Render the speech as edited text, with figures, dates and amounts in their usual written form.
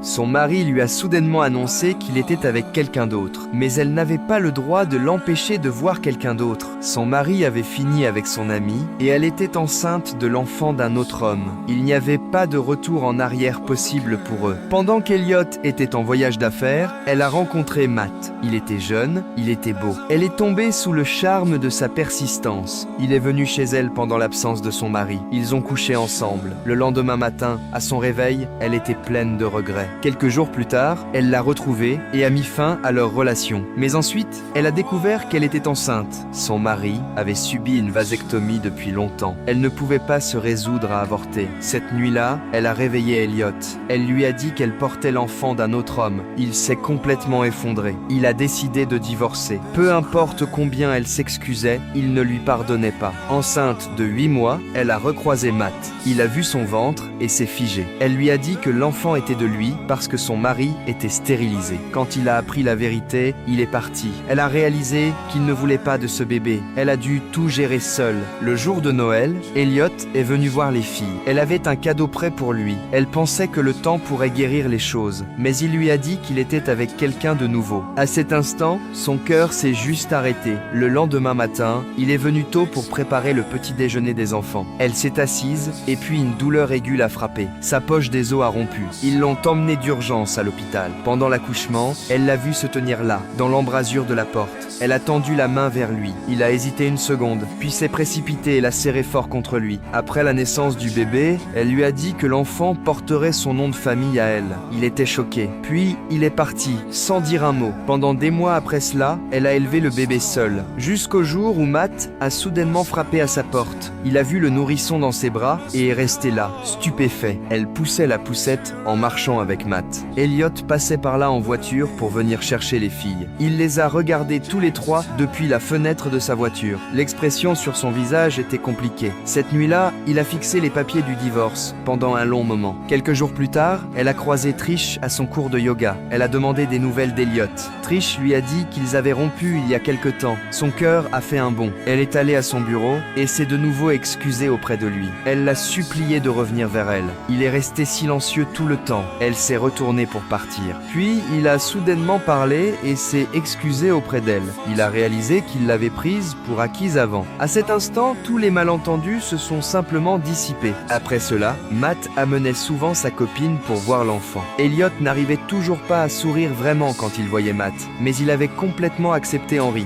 Son mari lui a soudainement annoncé qu'il était avec quelqu'un d'autre. Mais elle n'avait pas le droit de l'empêcher de voir quelqu'un d'autre. Son mari avait fini avec son amie et elle était enceinte de l'enfant d'un autre homme. Il n'y avait pas de retour en arrière possible pour eux. Pendant qu'Elliot était en voyage d'affaires, elle a rencontré Matt. Il était jeune, il était beau. Elle est tombée sous le charme de sa persistance. Il est venu chez elle pendant l'absence de son mari. Ils ont couché ensemble. Le lendemain matin, à son réveil, elle était pleine de regrets. Quelques jours plus tard, elle l'a retrouvé et a mis fin à leur relation. Mais ensuite, elle a découvert qu'elle était enceinte. Son mari avait subi une vasectomie depuis longtemps. Elle ne pouvait pas se résoudre à avorter. Cette nuit-là, elle a réveillé Elliot. Elle lui a dit qu'elle portait l'enfant d'un autre homme. Il s'est complètement effondré. Il a décidé de divorcer. Peu importe combien elle s'excusait, il ne lui pardonnait pas. Enceinte de 8 mois, elle a recroisé Matt. Il a vu son ventre et s'est figé. Elle lui a dit que l'enfant était de lui parce que son mari était stérilisé. Quand il a appris la vérité, il est parti. Elle a réalisé qu'il ne voulait pas de ce bébé. Elle a dû tout gérer seule. Le jour de Noël, Elliot est venu voir les filles. Elle avait un cadeau prêt pour lui. Elle pensait que le temps pourrait guérir les choses, mais il lui a dit qu'il était avec quelqu'un de nouveau. À cet instant, son cœur s'est juste arrêté. Le lendemain matin, il est venu tôt pour préparer le petit déjeuner des enfants. Elle s'est assise et puis une douleur aiguë l'a frappée. Sa poche des os a rompu. Ils l'ont emmenée d'urgence à l'hôpital. Pendant l'accouchement, elle l'a vu se tenir là, dans l'embrasure de la porte. Elle a tendu la main vers lui. Il a hésité une seconde, puis s'est précipité et l'a serré fort contre lui. Après la naissance du bébé, elle lui a dit que l'enfant porterait son nom de famille à elle. Il était choqué. Puis, il est parti, sans dire un mot. Pendant des mois après cela, elle a élevé le bébé seule. Jusqu'au jour où Matt a soudainement frappé à sa porte. Il a vu le nourrisson dans ses bras et est resté là, stupéfait. Elle poussait la poussette en marchant avec Matt. Elliot passait par là en voiture pour venir chercher les filles. Il les a regardées tous les trois depuis la fenêtre de sa voiture. L'expression sur son visage était compliquée. Cette nuit-là, il a fixé les papiers du divorce pendant un long moment. Quelques jours plus tard, elle a croisé Trish à son cours de yoga. Elle a demandé des nouvelles d'Elliot. Trish lui a dit qu'ils avaient rompu il y a quelque temps. Son cœur a fait un bond. Elle est allée à son bureau et s'est de nouveau excusée auprès de lui. Elle l'a supplié de revenir vers elle. Il est resté silencieux tout le temps. Elle s'est retournée pour partir. Puis, il a soudainement parlé et s'est excusé auprès d'elle. Il a réalisé qu'il l'avait prise pour acquise avant. À cet instant, tous les malentendus se sont simplement dissipés. Après cela, Matt amenait souvent sa copine pour voir l'enfant. Elliot n'arrivait toujours pas à sourire vraiment quand il voyait Matt, mais il avait complètement accepté Henry.